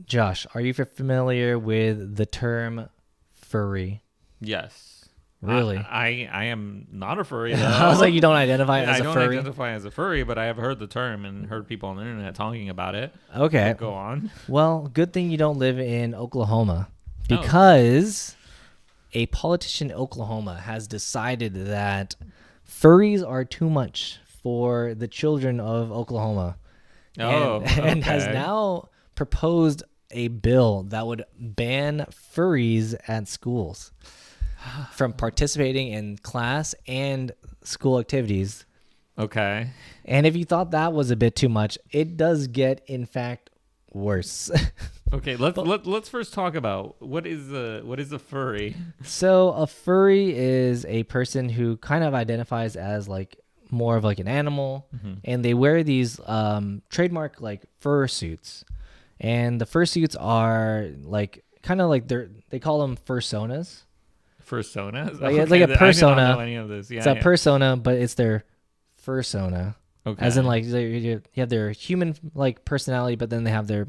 Josh, are you familiar with the term furry? Yes. Really? I am not a furry, though. I was like, you don't identify as I a don't furry? identify as a furry, but I have heard the term and heard people on the internet talking about it. Okay. But go on. Well, good thing you don't live in Oklahoma, Oh. because a politician in Oklahoma has decided that furries are too much for the children of Oklahoma. Oh, and has okay. now proposed a bill that would ban furries at schools from participating in class and school activities. Okay. And if you thought that was a bit too much, it does get, in fact, worse. Okay, let's first talk about what is a furry? So a furry is a person who kind of identifies as like more of like an animal, and they wear these trademark like fur suits. And the fursuits are like kind of like they call them fursonas. Fursonas? Like it's like a persona. I did not know any of this. Yeah, It's a persona, but it's their fursona. Okay. As in like you have their human like personality, but then they have their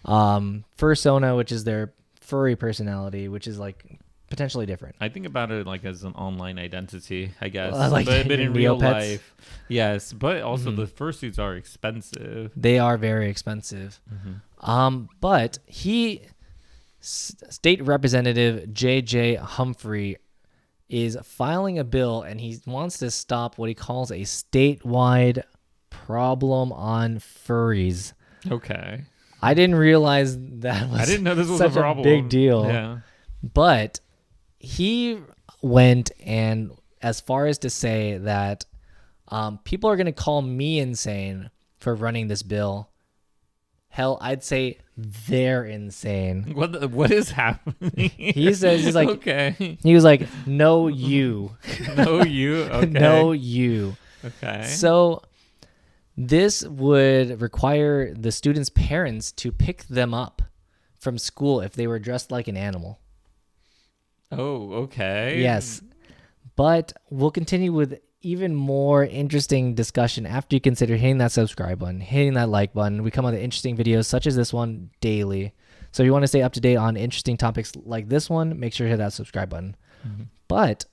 fursona, which is their furry personality, which is like potentially different. I think about it like as an online identity, I guess. Like but in real Neopets? life, yes. But also the fursuits are expensive. They are very expensive. But State Representative J.J. Humphrey is filing a bill, and he wants to stop what he calls a statewide problem on furries. Okay. I didn't realize that was I didn't know this was such a problem. big deal. Yeah. But he went and as far as to say that people are going to call me insane for running this bill. Hell, I'd say they're insane. What is happening? He says, he's like, okay. he was like, no, you. No, you. Okay. No, you. Okay. So this would require the students' parents to pick them up from school if they were dressed like an animal. Oh, okay. Yes. But we'll continue with even more interesting discussion after you consider hitting that subscribe button, hitting that like button. We come out with interesting videos such as this one daily. So if you want to stay up to date on interesting topics like this one, make sure to hit that subscribe button. But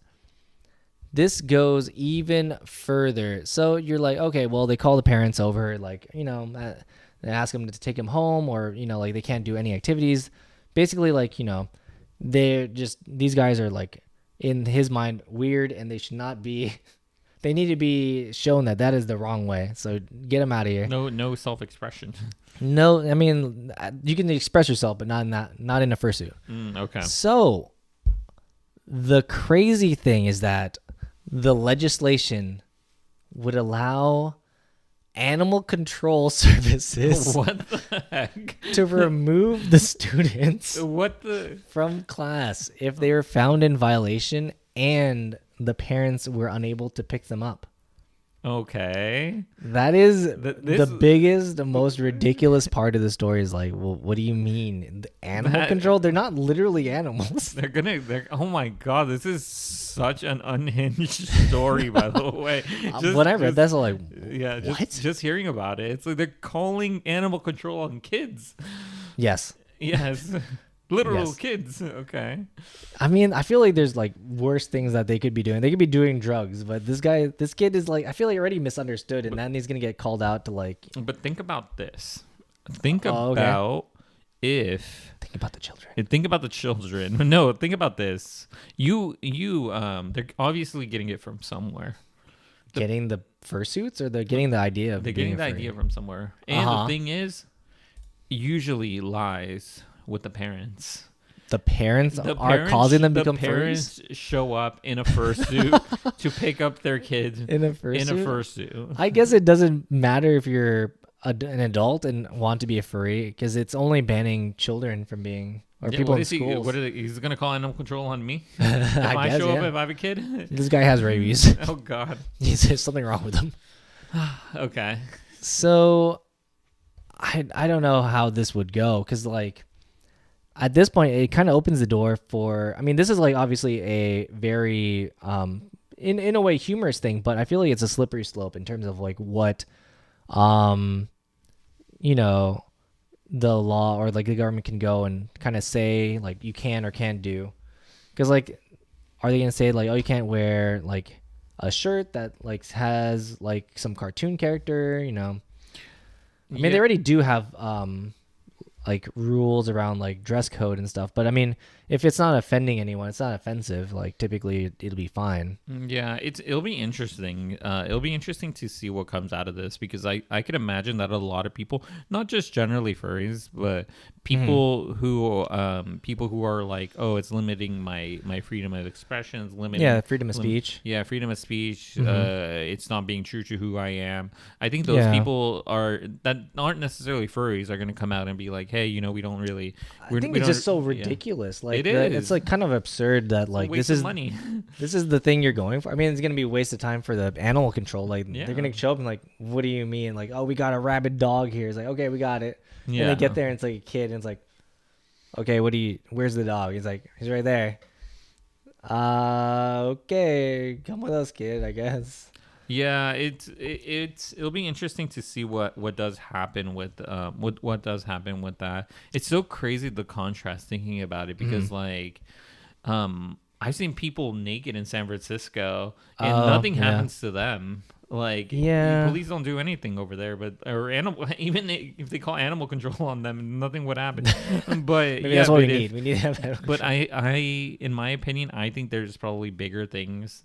this goes even further. So you're like, okay, well, they call the parents over, like, you know, they ask them to take them home, or, you know, like they can't do any activities. Basically, like, you know, they're just, these guys are like, in his mind, weird, and they should not be, they need to be shown that that is the wrong way. So get them out of here. No self-expression. No, I mean, you can express yourself, but not in a fursuit. Okay. So the crazy thing is that the legislation would allow animal control services What the heck? to remove the students What the? from class if they were found in violation and the parents were unable to pick them up. Okay. That is this- the biggest, the most ridiculous part of the story. Is like, well, what do you mean? The animal control? They're not literally animals. They're oh my God, this is such an unhinged story, by the way. When I read that, I was like, yeah, what? just hearing about it, it's like they're calling animal control on kids. Yes. Yes. Literal Yes. kids. Okay. I mean, I feel like there's like worse things that they could be doing. They could be doing drugs, but this kid is like, I feel like already misunderstood, and then he's gonna get called out to like. But think about this. Think Oh, okay. about if. Think about the children. Think about the children. No, think about this. They're obviously getting it from somewhere. Getting the fursuits, or they're getting the idea of They're being getting the a furry? idea from somewhere. And the thing is, usually lies with the parents. The parents The are parents- causing them to the become parents furries show up in a fursuit to pick up their kid in a fursuit. in a fursuit. I guess it doesn't matter if you're an adult and want to be a furry, because it's only banning children from being, or Yeah, people what in is he? schools. What is he? He's gonna call animal control on me if I guess, show up yeah. if I have a kid. This guy has rabies. Oh God. There's something wrong with him. Okay. So I don't know how this would go, because like at this point it kind of opens the door for, I mean, this is like obviously a very in a way humorous thing, but I feel like it's a slippery slope in terms of like what you know, the law or like the government can go and kind of say like you can or can't do. Because like, are they gonna say like, oh, you can't wear like a shirt that like has like some cartoon character? You know, I mean, they Yeah. already do have like rules around like dress code and stuff. But I mean, if it's not offending anyone, it's not offensive. Like typically, it'll be fine. Yeah, it'll be interesting. It'll be interesting to see what comes out of this because I could imagine that a lot of people, not just generally furries, but Hmm. people who are like, oh, it's limiting my freedom of expression, it's Yeah, limiting, freedom of speech. yeah, freedom of speech. Hmm. It's not being true to who I am. I think those Yeah, people that aren't necessarily furries are going to come out and be like, hey, we don't really, I think we it's just don't, so yeah, ridiculous. it Like it's is. like kind of absurd that It's a like waste of money. this is the thing you're going for. I mean, it's gonna be a waste of time for the animal control. Like they're Yeah. gonna show up and like, what do you mean? Like, oh, we got a rabid dog here. It's like, okay, we got it. And they Yeah. get there and it's like a kid and it's like, okay, where's the dog? He's like, he's right there. Okay, come with us, kid. I guess. Yeah, it'll be interesting to see what does happen with what does happen with that. It's so crazy the contrast thinking about it because Mhm. like I've seen people naked in San Francisco and Oh nothing yeah, happens to them. Like yeah. police don't do anything over there, but or animal even if they call animal control on them, nothing would happen. But Maybe yeah, that's what we but need. if We need to have that. but I in my opinion, I think there's probably bigger things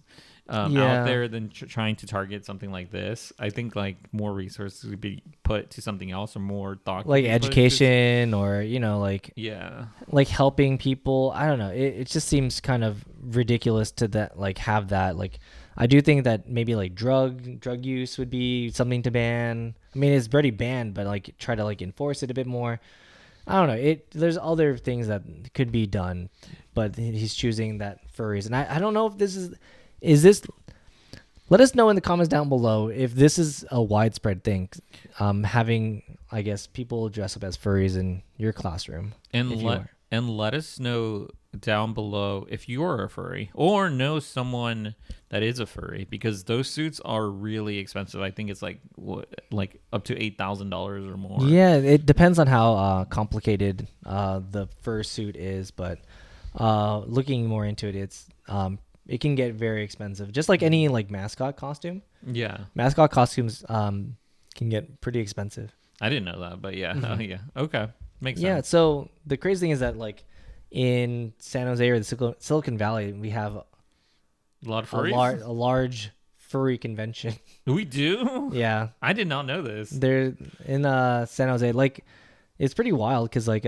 out Yeah, there than trying to target something like this. I think like more resources would be put to something else, or more thought could like be put to. education or Yeah, like helping people. I don't know. It just seems kind of ridiculous to that like have that like. I do think that maybe like drug use would be something to ban. I mean, it's already banned, but like try to like enforce it a bit more. I don't know. There's other things that could be done, but he's choosing that furries, and I don't know if this is this. Let us know in the comments down below if this is a widespread thing. Having I guess people dress up as furries in your classroom and if you are. let us know down below if you're a furry or know someone that is a furry because those suits are really expensive. I think it's like like up to $8,000 or more. Yeah, it depends on how complicated the fursuit is, but looking more into it, it can get very expensive. Just like any like mascot costume. Yeah, Mascot costumes can get pretty expensive. I didn't know that, but yeah, Hmm. yeah, okay, makes Yeah, sense. so the crazy thing is that like in San Jose or the Silicon Valley, we have A lot of furries. a large furry convention. We do. Yeah, I did not know this. they're in San Jose. Like it's pretty wild because like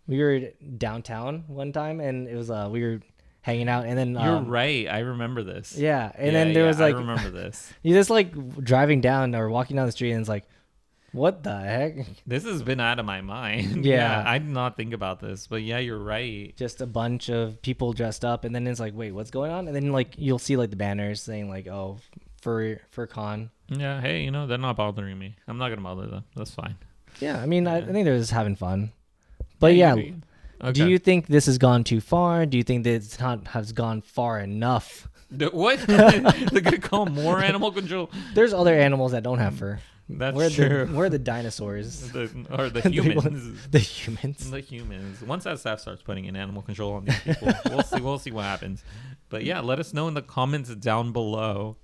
we were downtown one time and it was we were hanging out and then You're right. I remember this. yeah, and Yeah, then there yeah, was I like remember this. you just like driving down or walking down the street and it's like what the heck? This has been out of my mind. Yeah, Yeah, I did not think about this, but yeah, you're right. just a bunch of people dressed up and then it's like wait, what's going on? And then like you'll see like the banners saying like oh fur con. Yeah, hey, they're not bothering me. I'm not gonna bother them. That's fine. Yeah, I mean I Yeah. think they're just having fun. But yeah, Okay. do you think this has gone too far? Do you think that it's not has gone far enough? What? They're gonna call more animal control? There's other animals that don't have fur. That's true. We're the dinosaurs. Or the The humans. the humans. The humans. Once SF starts putting in animal control on these people, we'll see. We'll see what happens. But yeah, let us know in the comments down below.